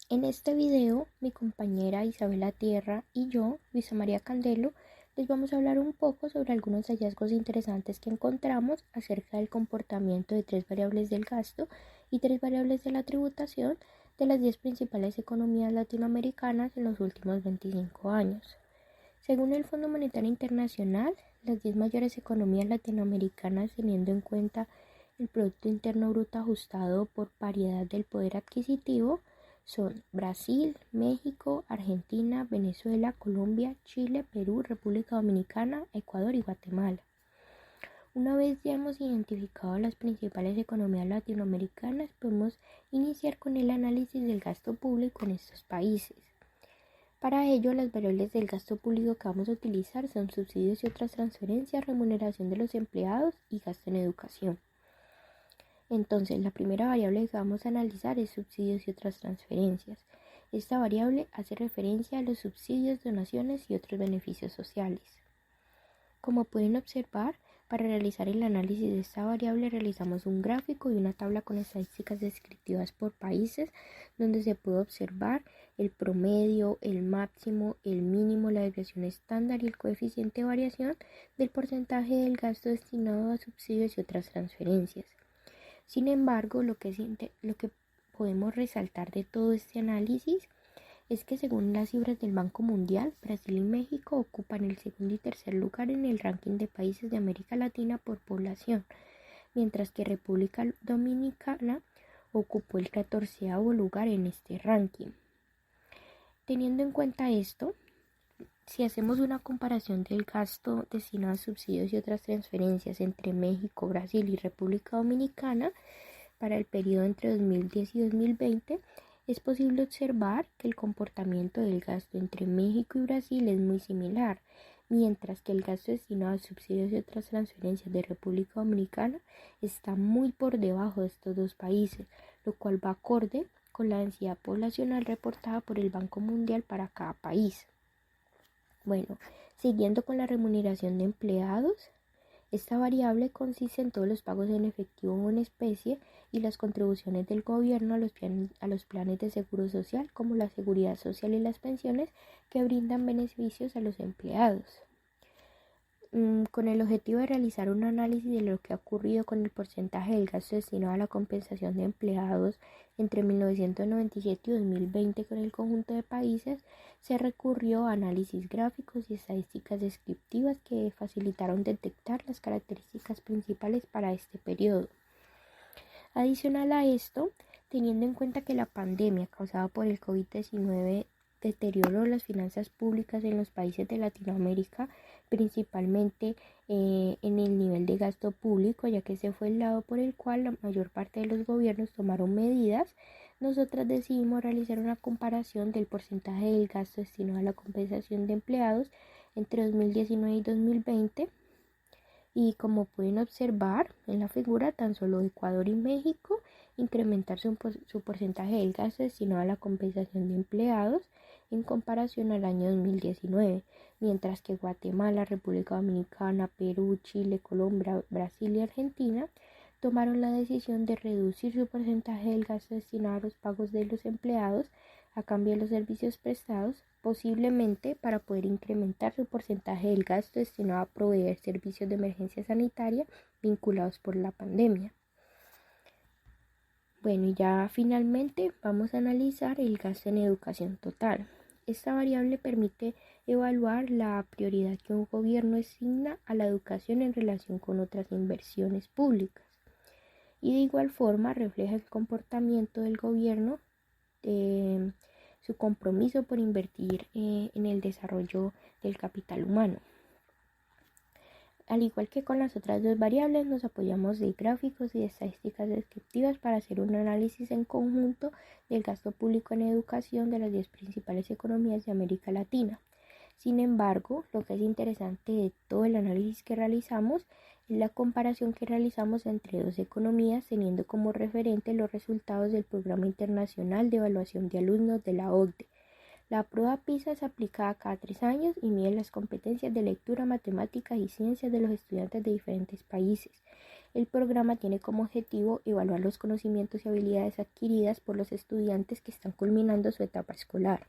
En este video, mi compañera Isabela Tierra y yo, Luisa María Candelo, les vamos a hablar un poco sobre algunos hallazgos interesantes que encontramos acerca del comportamiento de tres variables del gasto y tres variables de la tributación de las 10 principales economías latinoamericanas en los últimos 25 años. Según el Fondo Monetario Internacional, las 10 mayores economías latinoamericanas, teniendo en cuenta el Producto Interno Bruto ajustado por paridad del poder adquisitivo, son Brasil, México, Argentina, Venezuela, Colombia, Chile, Perú, República Dominicana, Ecuador y Guatemala. Una vez ya hemos identificado las principales economías latinoamericanas, podemos iniciar con el análisis del gasto público en estos países. Para ello, las variables del gasto público que vamos a utilizar son subsidios y otras transferencias, remuneración de los empleados y gasto en educación. Entonces, la primera variable que vamos a analizar es subsidios y otras transferencias. Esta variable hace referencia a los subsidios, donaciones y otros beneficios sociales. Como pueden observar, para realizar el análisis de esta variable realizamos un gráfico y una tabla con estadísticas descriptivas por países donde se puede observar el promedio, el máximo, el mínimo, la desviación estándar y el coeficiente de variación del porcentaje del gasto destinado a subsidios y otras transferencias. Sin embargo, lo que podemos resaltar de todo este análisis es que según las cifras del Banco Mundial, Brasil y México ocupan el segundo y tercer lugar en el ranking de países de América Latina por población, mientras que República Dominicana ocupó el 14º lugar en este ranking. Teniendo en cuenta esto, si hacemos una comparación del gasto destinado a subsidios y otras transferencias entre México, Brasil y República Dominicana para el periodo entre 2010 y 2020, es posible observar que el comportamiento del gasto entre México y Brasil es muy similar, mientras que el gasto destinado a subsidios y otras transferencias de República Dominicana está muy por debajo de estos dos países, lo cual va acorde con la densidad poblacional reportada por el Banco Mundial para cada país. Bueno, siguiendo con la remuneración de empleados, esta variable consiste en todos los pagos en efectivo o en especie y las contribuciones del gobierno a los planes de seguro social como la seguridad social y las pensiones que brindan beneficios a los empleados. Con el objetivo de realizar un análisis de lo que ha ocurrido con el porcentaje del gasto destinado a la compensación de empleados entre 1997 y 2020 con el conjunto de países, se recurrió a análisis gráficos y estadísticas descriptivas que facilitaron detectar las características principales para este periodo. Adicional a esto, teniendo en cuenta que la pandemia causada por el COVID-19 deterioró las finanzas públicas en los países de Latinoamérica, principalmente en el nivel de gasto público, ya que ese fue el lado por el cual la mayor parte de los gobiernos tomaron medidas, nosotras decidimos realizar una comparación del porcentaje del gasto destinado a la compensación de empleados entre 2019 y 2020. Y como pueden observar en la figura, tan solo Ecuador y México incrementar su porcentaje del gasto destinado a la compensación de empleados en comparación al año 2019, mientras que Guatemala, República Dominicana, Perú, Chile, Colombia, Brasil y Argentina tomaron la decisión de reducir su porcentaje del gasto destinado a los pagos de los empleados a cambio de los servicios prestados, posiblemente para poder incrementar su porcentaje del gasto destinado a proveer servicios de emergencia sanitaria vinculados por la pandemia. Bueno, y ya finalmente vamos a analizar el gasto en educación total. Esta variable permite evaluar la prioridad que un gobierno asigna a la educación en relación con otras inversiones públicas. Y de igual forma refleja el comportamiento del gobierno, su compromiso por invertir en el desarrollo del capital humano. Al igual que con las otras dos variables, nos apoyamos de gráficos y de estadísticas descriptivas para hacer un análisis en conjunto del gasto público en educación de las 10 principales economías de América Latina. Sin embargo, lo que es interesante de todo el análisis que realizamos es la comparación que realizamos entre dos economías, teniendo como referente los resultados del Programa Internacional de Evaluación de Alumnos de la OCDE. La prueba PISA es aplicada cada 3 años y mide las competencias de lectura, matemáticas y ciencias de los estudiantes de diferentes países. El programa tiene como objetivo evaluar los conocimientos y habilidades adquiridas por los estudiantes que están culminando su etapa escolar.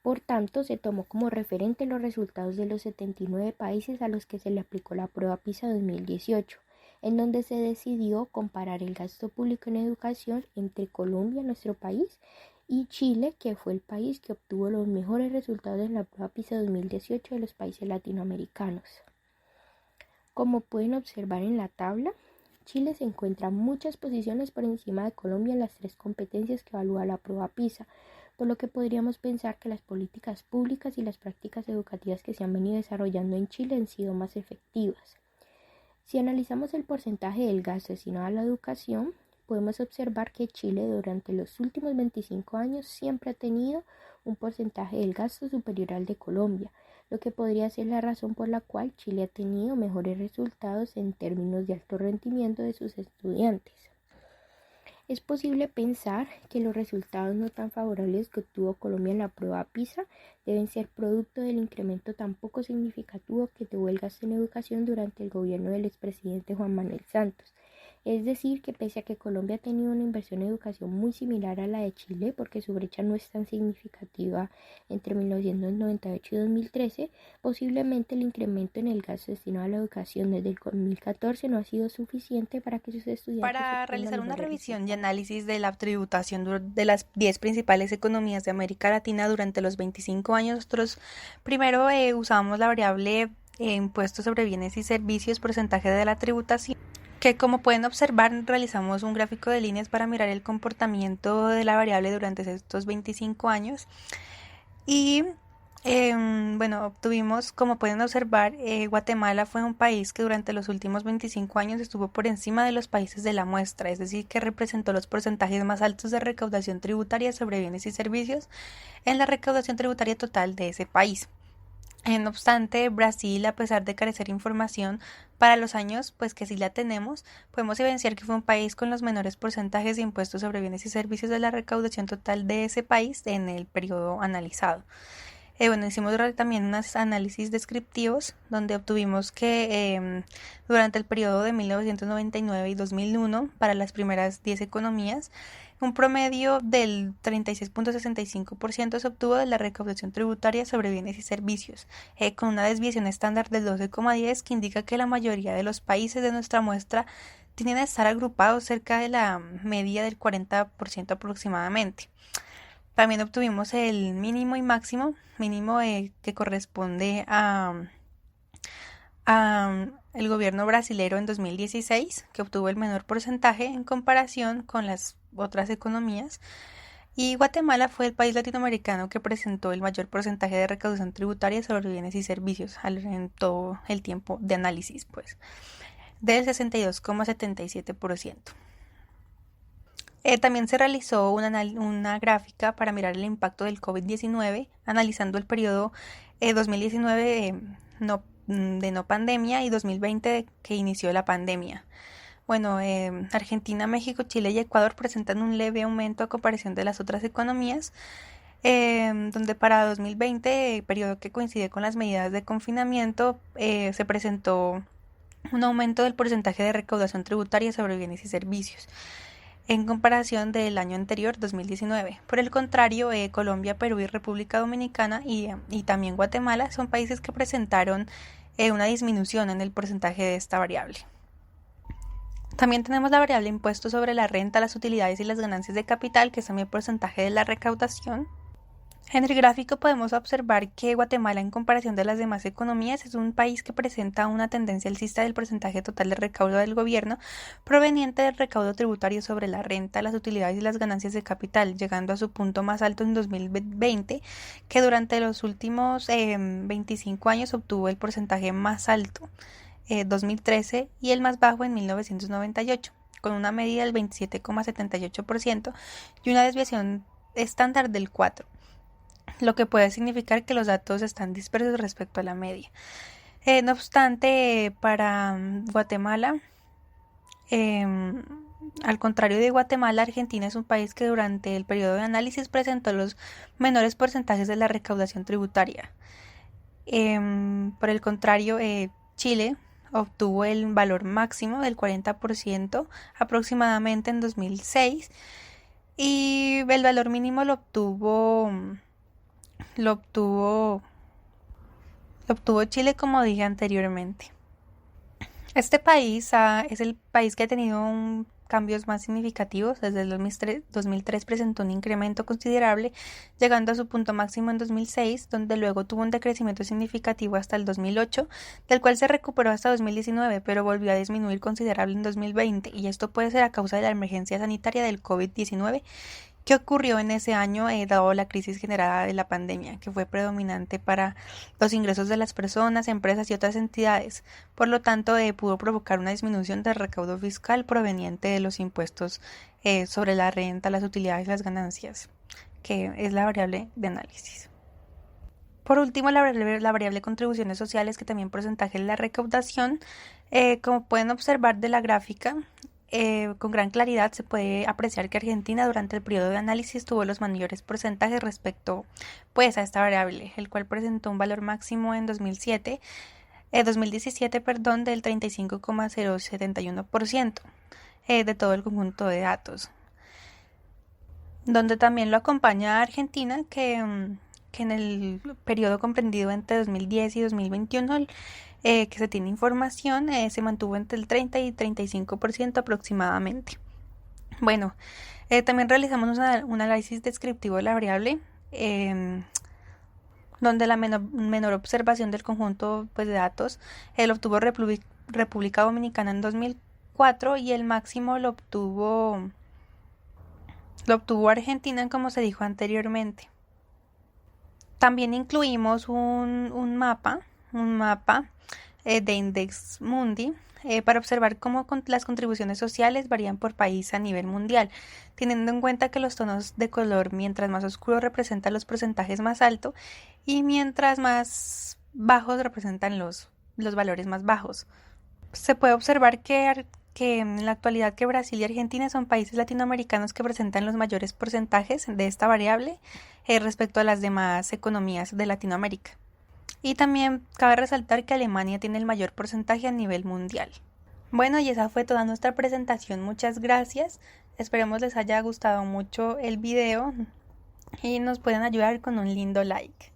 Por tanto, se tomó como referente los resultados de los 79 países a los que se le aplicó la prueba PISA 2018, en donde se decidió comparar el gasto público en educación entre Colombia, nuestro país, y Chile, que fue el país que obtuvo los mejores resultados en la prueba PISA 2018 de los países latinoamericanos. Como pueden observar en la tabla, Chile se encuentra muchas posiciones por encima de Colombia en las 3 competencias que evalúa la prueba PISA, por lo que podríamos pensar que las políticas públicas y las prácticas educativas que se han venido desarrollando en Chile han sido más efectivas. Si analizamos el porcentaje del gasto destinado a la educación, podemos observar que Chile durante los últimos 25 años siempre ha tenido un porcentaje del gasto superior al de Colombia, lo que podría ser la razón por la cual Chile ha tenido mejores resultados en términos de alto rendimiento de sus estudiantes. Es posible pensar que los resultados no tan favorables que obtuvo Colombia en la prueba PISA deben ser producto del incremento tan poco significativo que tuvo el gasto en educación durante el gobierno del expresidente Juan Manuel Santos. Es decir, que pese a que Colombia ha tenido una inversión en educación muy similar a la de Chile, porque su brecha no es tan significativa entre 1998 y 2013, posiblemente el incremento en el gasto destinado a la educación desde el 2014 no ha sido suficiente para que sus estudiantes Para realizar una revisión y análisis de la tributación de las 10 principales economías de América Latina durante los 25 años, nosotros primero usamos la variable impuestos sobre bienes y servicios, porcentaje de la tributación, que como pueden observar realizamos un gráfico de líneas para mirar el comportamiento de la variable durante estos 25 años y obtuvimos, como pueden observar, Guatemala fue un país que durante los últimos 25 años estuvo por encima de los países de la muestra, es decir, que representó los porcentajes más altos de recaudación tributaria sobre bienes y servicios en la recaudación tributaria total de ese país. No obstante, Brasil, a pesar de carecer de información para los años, pues que sí la tenemos, podemos evidenciar que fue un país con los menores porcentajes de impuestos sobre bienes y servicios de la recaudación total de ese país en el periodo analizado. Hicimos también unos análisis descriptivos donde obtuvimos que durante el periodo de 1999 y 2001, para las primeras 10 economías, un promedio del 36.65% se obtuvo de la recaudación tributaria sobre bienes y servicios, con una desviación estándar del 12,10 que indica que la mayoría de los países de nuestra muestra tienden a estar agrupados cerca de la media del 40% aproximadamente. También obtuvimos el mínimo y máximo, mínimo que corresponde a el gobierno brasilero en 2016, que obtuvo el menor porcentaje en comparación con las otras economías, y Guatemala fue el país latinoamericano que presentó el mayor porcentaje de recaudación tributaria sobre bienes y servicios en todo el tiempo de análisis, pues, del 62,77%. También se realizó una gráfica para mirar el impacto del COVID-19, analizando el periodo 2019 de no pandemia y 2020 que inició la pandemia. Argentina, México, Chile y Ecuador presentan un leve aumento a comparación de las otras economías, donde para 2020, periodo que coincide con las medidas de confinamiento, se presentó un aumento del porcentaje de recaudación tributaria sobre bienes y servicios en comparación del año anterior, 2019. Por el contrario, Colombia, Perú y República Dominicana y también Guatemala son países que presentaron una disminución en el porcentaje de esta variable. También tenemos la variable impuesto sobre la renta, las utilidades y las ganancias de capital, que es también el porcentaje de la recaudación. En el gráfico podemos observar que Guatemala, en comparación de las demás economías, es un país que presenta una tendencia alcista del porcentaje total de recaudo del gobierno proveniente del recaudo tributario sobre la renta, las utilidades y las ganancias de capital, llegando a su punto más alto en 2020, que durante los últimos 25 años obtuvo el porcentaje más alto, 2013, y el más bajo en 1998, con una medida del 27,78% y una desviación estándar del 4%. Lo que puede significar que los datos están dispersos respecto a la media. No obstante, para Guatemala, al contrario de Guatemala, Argentina es un país que durante el periodo de análisis presentó los menores porcentajes de la recaudación tributaria. Por el contrario, Chile obtuvo el valor máximo del 40% aproximadamente en 2006 y el valor mínimo lo obtuvo Chile, como dije anteriormente. Este país es el país que ha tenido cambios más significativos. Desde el 2003 presentó un incremento considerable, llegando a su punto máximo en 2006, donde luego tuvo un decrecimiento significativo hasta el 2008, del cual se recuperó hasta 2019, pero volvió a disminuir considerable en 2020, y esto puede ser a causa de la emergencia sanitaria del COVID-19 que ocurrió en ese año, dado la crisis generada de la pandemia, que fue predominante para los ingresos de las personas, empresas y otras entidades. Por lo tanto, pudo provocar una disminución del recaudo fiscal proveniente de los impuestos sobre la renta, las utilidades y las ganancias, que es la variable de análisis. Por último, la variable contribuciones sociales, que también porcentaje de la recaudación. Como pueden observar de la gráfica, con gran claridad se puede apreciar que Argentina durante el periodo de análisis tuvo los mayores porcentajes respecto pues a esta variable, el cual presentó un valor máximo en 2017 del 35,071% de todo el conjunto de datos, donde también lo acompaña a Argentina, que en el periodo comprendido entre 2010 y 2021 que se tiene información, se mantuvo entre el 30 y 35% aproximadamente. Bueno, también realizamos un análisis descriptivo de la variable, donde la menor observación del conjunto pues, de datos lo obtuvo República Dominicana en 2004 y el máximo lo obtuvo Argentina, como se dijo anteriormente. También incluimos un mapa de Index Mundi para observar cómo las contribuciones sociales varían por país a nivel mundial, teniendo en cuenta que los tonos de color mientras más oscuro representan los porcentajes más altos y mientras más bajos representan los valores más bajos. Se puede observar que en la actualidad que Brasil y Argentina son países latinoamericanos que presentan los mayores porcentajes de esta variable respecto a las demás economías de Latinoamérica. Y también cabe resaltar que Alemania tiene el mayor porcentaje a nivel mundial. Bueno, y esa fue toda nuestra presentación. Muchas gracias. Esperemos les haya gustado mucho el video y nos pueden ayudar con un lindo like.